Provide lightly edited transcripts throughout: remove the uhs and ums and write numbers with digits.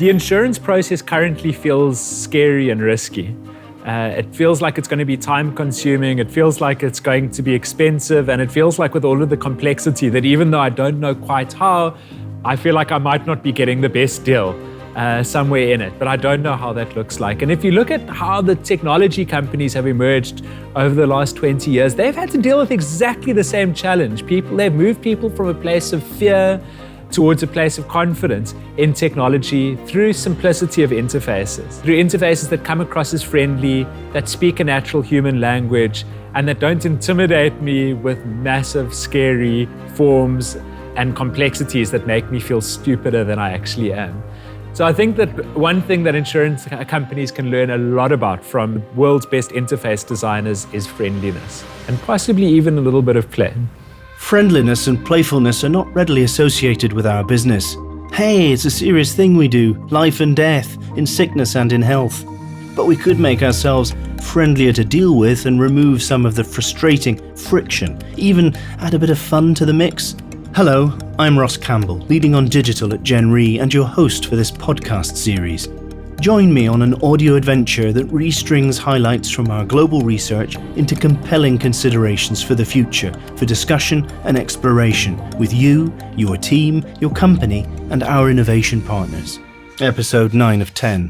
The insurance process currently feels scary and risky. It feels like it's going to be time-consuming, it feels like it's going to be expensive, and it feels like with all of the complexity that even though I don't know quite how, I feel like I might not be getting the best deal somewhere in it, but I don't know how that looks like. And if you look at how the technology companies have emerged over the last 20 years, they've had to deal with exactly the same challenge. They've moved people from a place of fear towards a place of confidence in technology through simplicity of interfaces, through interfaces that come across as friendly, that speak a natural human language, and that don't intimidate me with massive, scary forms and complexities that make me feel stupider than I actually am. So I think that one thing that insurance companies can learn a lot about from the world's best interface designers is friendliness, and possibly even a little bit of play. Friendliness and playfulness are not readily associated with our business. Hey, it's a serious thing we do, life and death, in sickness and in health. But we could make ourselves friendlier to deal with and remove some of the frustrating friction, even add a bit of fun to the mix. Hello, I'm Ross Campbell, leading on digital at Gen Re and your host for this podcast series. Join me on an audio adventure that restrings highlights from our global research into compelling considerations for the future, for discussion and exploration with you, your team, your company, and our innovation partners. Episode 9 of 10.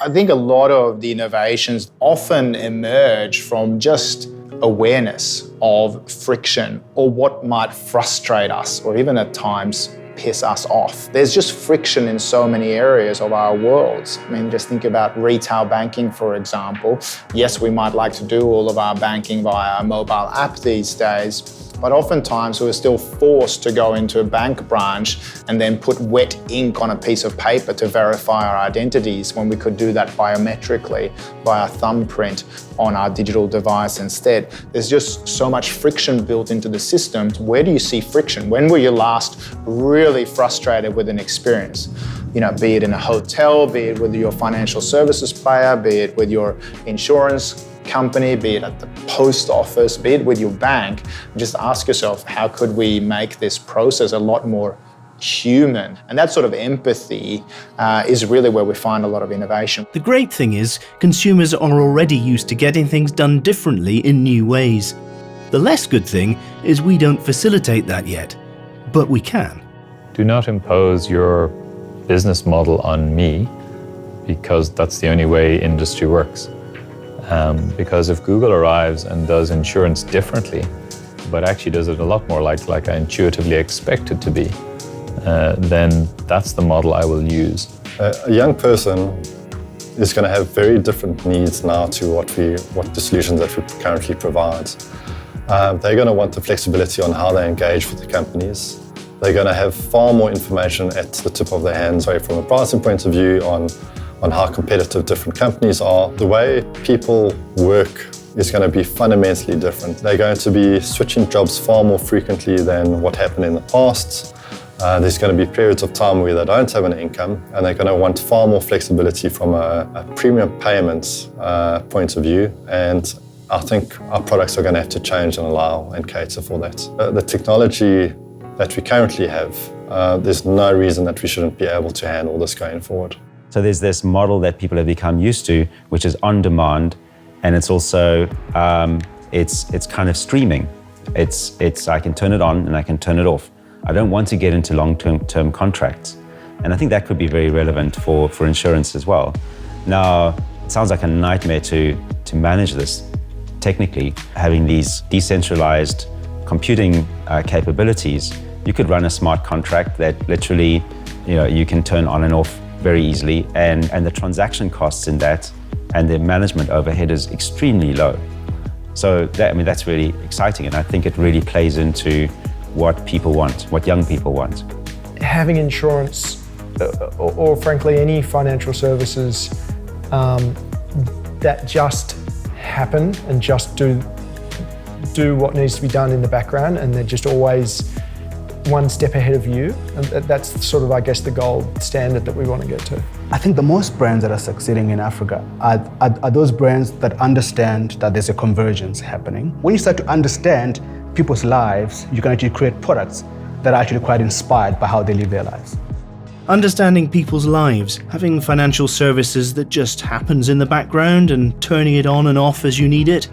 I think a lot of the innovations often emerge from just awareness of friction or what might frustrate us or even at times piss us off. There's just friction in so many areas of our worlds. I mean, just think about retail banking, for example. Yes, we might like to do all of our banking via a mobile app these days, but oftentimes we're still forced to go into a bank branch and then put wet ink on a piece of paper to verify our identities when we could do that biometrically via thumbprint on our digital device instead. There's just so much friction built into the system. Where do you see friction? When were you last really frustrated with an experience? You know, be it in a hotel, be it with your financial services player, be it with your insurance company, be it at the post office, be it with your bank. Just ask yourself, how could we make this process a lot more human? And that sort of empathy is really where we find a lot of innovation. The great thing is, consumers are already used to getting things done differently in new ways. The less good thing is we don't facilitate that yet, but we can. Do not impose your business model on me, because that's the only way industry works. Because if Google arrives and does insurance differently, but actually does it a lot more like I intuitively expect it to be, then that's the model I will use. A young person is going to have very different needs now to what the solutions that we currently provide. They're going to want the flexibility on how they engage with the companies. They're going to have far more information at the tip of their hands, from a pricing point of view, on how competitive different companies are. The way people work is going to be fundamentally different. They're going to be switching jobs far more frequently than what happened in the past. There's going to be periods of time where they don't have an income, and they're going to want far more flexibility from a premium payments point of view. And I think our products are going to have to change and allow and cater for that. The technology that we currently have, there's no reason that we shouldn't be able to handle this going forward. So there's this model that people have become used to, which is on demand, and it's also it's kind of streaming. It's I can turn it on and I can turn it off. I don't want to get into long-term contracts, and I think that could be very relevant for insurance as well. Now, it sounds like a nightmare to manage this technically, having these decentralized computing capabilities. You could run a smart contract that literally, you can turn on and off very easily, and the transaction costs in that and the management overhead is extremely low. So that's really exciting, and I think it really plays into what people want, what young people want. Having insurance or frankly any financial services that just happen and just do what needs to be done in the background, and they're just always one step ahead of you. And that's sort of, I guess, the gold standard that we want to get to. I think the most brands that are succeeding in Africa are those brands that understand that there's a convergence happening. When you start to understand people's lives, you can actually create products that are actually quite inspired by how they live their lives. Understanding people's lives, having financial services that just happens in the background and turning it on and off as you need it,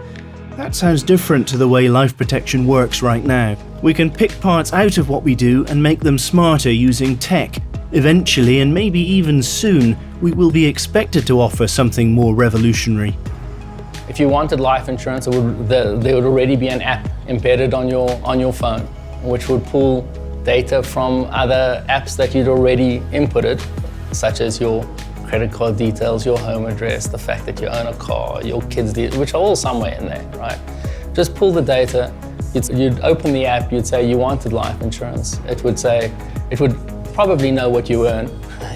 that sounds different to the way life protection works right now. We can pick parts out of what we do and make them smarter using tech. Eventually, and maybe even soon, we will be expected to offer something more revolutionary. If you wanted life insurance, there would already be an app embedded on your phone, which would pull data from other apps that you'd already inputted, such as your credit card details, your home address, the fact that you own a car, your kids' details, which are all somewhere in there, right? Just pull the data, you'd open the app, you'd say you wanted life insurance. It would probably know what you earn,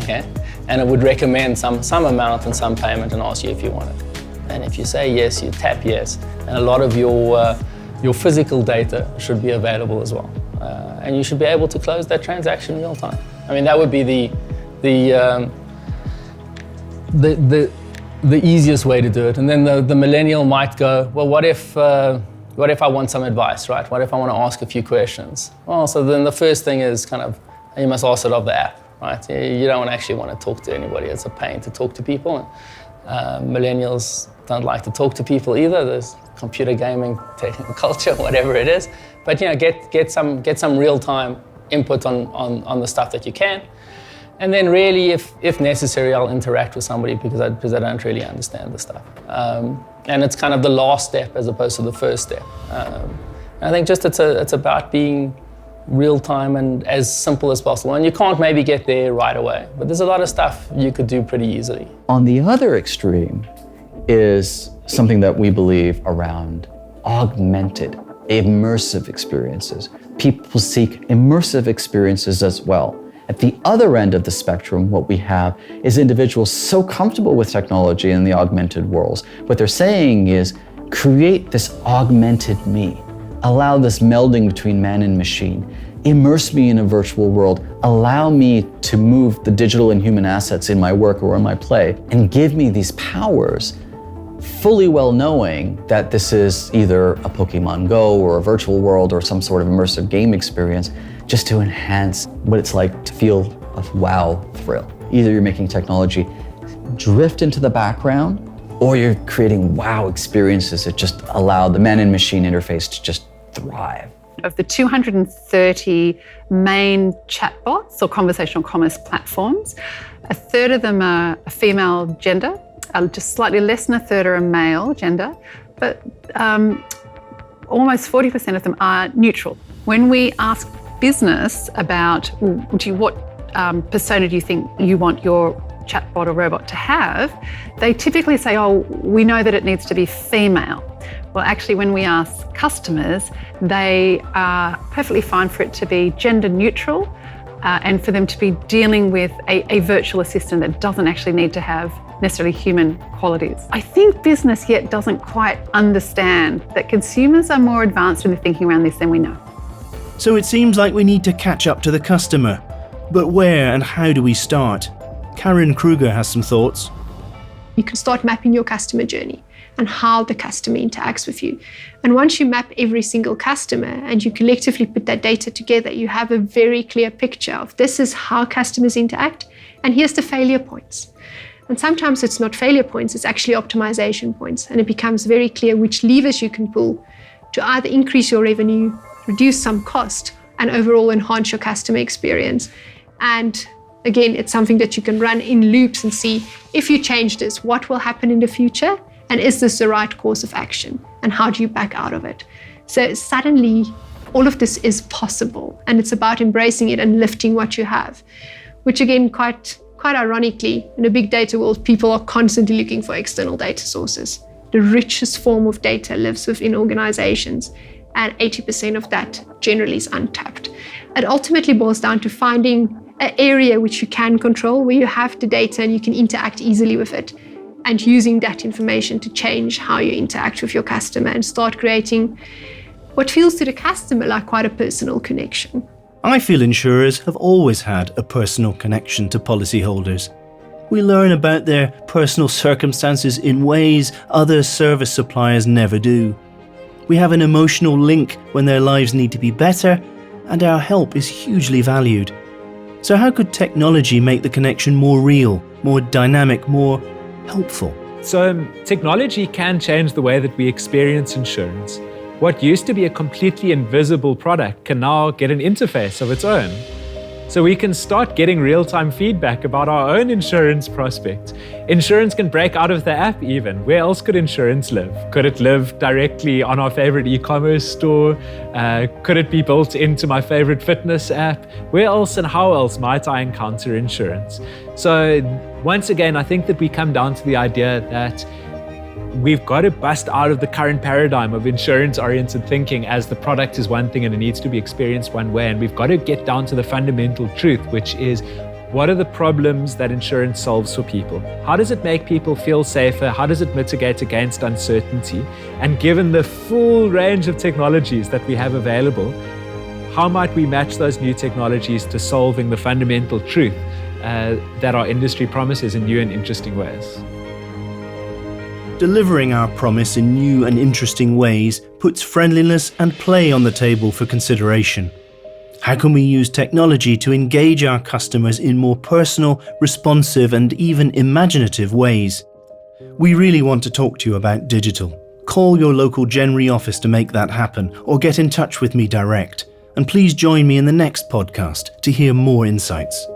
yeah? And it would recommend some amount and some payment and ask you if you want it. And if you say yes, you tap yes, and a lot of your physical data should be available as well. And you should be able to close that transaction in real time. I mean, that would be the easiest way to do it. And then the millennial might go, well, what if I want some advice, right? What if I want to ask a few questions? Well, so then the first thing is kind of, you must ask it of the app, right? You don't actually want to talk to anybody. It's a pain to talk to people. Millennials don't like to talk to people either. There's computer gaming, culture, whatever it is. But get some real-time input on the stuff that you can. And then really, if necessary, I'll interact with somebody because I don't really understand the stuff. And it's kind of the last step as opposed to the first step. I think just it's about being real-time and as simple as possible. And you can't maybe get there right away, but there's a lot of stuff you could do pretty easily. On the other extreme is something that we believe around augmented, immersive experiences. People seek immersive experiences as well. At the other end of the spectrum, what we have is individuals so comfortable with technology in the augmented worlds. What they're saying is, create this augmented me. Allow this melding between man and machine. Immerse me in a virtual world. Allow me to move the digital and human assets in my work or in my play, and give me these powers, fully well knowing that this is either a Pokemon Go or a virtual world or some sort of immersive game experience, just to enhance what it's like to feel a wow thrill. Either you're making technology drift into the background, or you're creating wow experiences that just allow the man and machine interface to just thrive. Of the 230 main chatbots or conversational commerce platforms, a third of them are a female gender, just slightly less than a third are a male gender, but almost 40% of them are neutral. When we ask business about what persona do you think you want your chatbot or robot to have, they typically say, oh, we know that it needs to be female. Well, actually, when we ask customers, they are perfectly fine for it to be gender neutral and for them to be dealing with a virtual assistant that doesn't actually need to have necessarily human qualities. I think business yet doesn't quite understand that consumers are more advanced in the thinking around this than we know. So it seems like we need to catch up to the customer. But where and how do we start? Karen Kruger has some thoughts. You can start mapping your customer journey and how the customer interacts with you. And once you map every single customer and you collectively put that data together, you have a very clear picture of this is how customers interact, and here's the failure points. And sometimes it's not failure points, it's actually optimization points. And it becomes very clear which levers you can pull to either increase your revenue, reduce some cost, and overall enhance your customer experience. And again, it's something that you can run in loops and see if you change this, what will happen in the future? And is this the right course of action? And how do you back out of it? So suddenly, all of this is possible. And it's about embracing it and lifting what you have, which again, quite ironically, in a big data world, people are constantly looking for external data sources. The richest form of data lives within organizations, and 80% of that generally is untapped. It ultimately boils down to finding an area which you can control, where you have the data and you can interact easily with it, and using that information to change how you interact with your customer and start creating what feels to the customer like quite a personal connection. I feel insurers have always had a personal connection to policyholders. We learn about their personal circumstances in ways other service suppliers never do. We have an emotional link when their lives need to be better, and our help is hugely valued. So how could technology make the connection more real, more dynamic, more helpful? So technology can change the way that we experience insurance. What used to be a completely invisible product can now get an interface of its own. So we can start getting real-time feedback about our own insurance prospects. Insurance can break out of the app even. Where else could insurance live? Could it live directly on our favorite e-commerce store? Could it be built into my favorite fitness app? Where else and how else might I encounter insurance? So once again, I think that we come down to the idea that we've got to bust out of the current paradigm of insurance-oriented thinking as the product is one thing and it needs to be experienced one way. And we've got to get down to the fundamental truth, which is, what are the problems that insurance solves for people? How does it make people feel safer? How does it mitigate against uncertainty? And given the full range of technologies that we have available, how might we match those new technologies to solving the fundamental truth that our industry promises in new and interesting ways? Delivering our promise in new and interesting ways puts friendliness and play on the table for consideration. How can we use technology to engage our customers in more personal, responsive, and even imaginative ways? We really want to talk to you about digital. Call your local Genry office to make that happen, or get in touch with me direct. And please join me in the next podcast to hear more insights.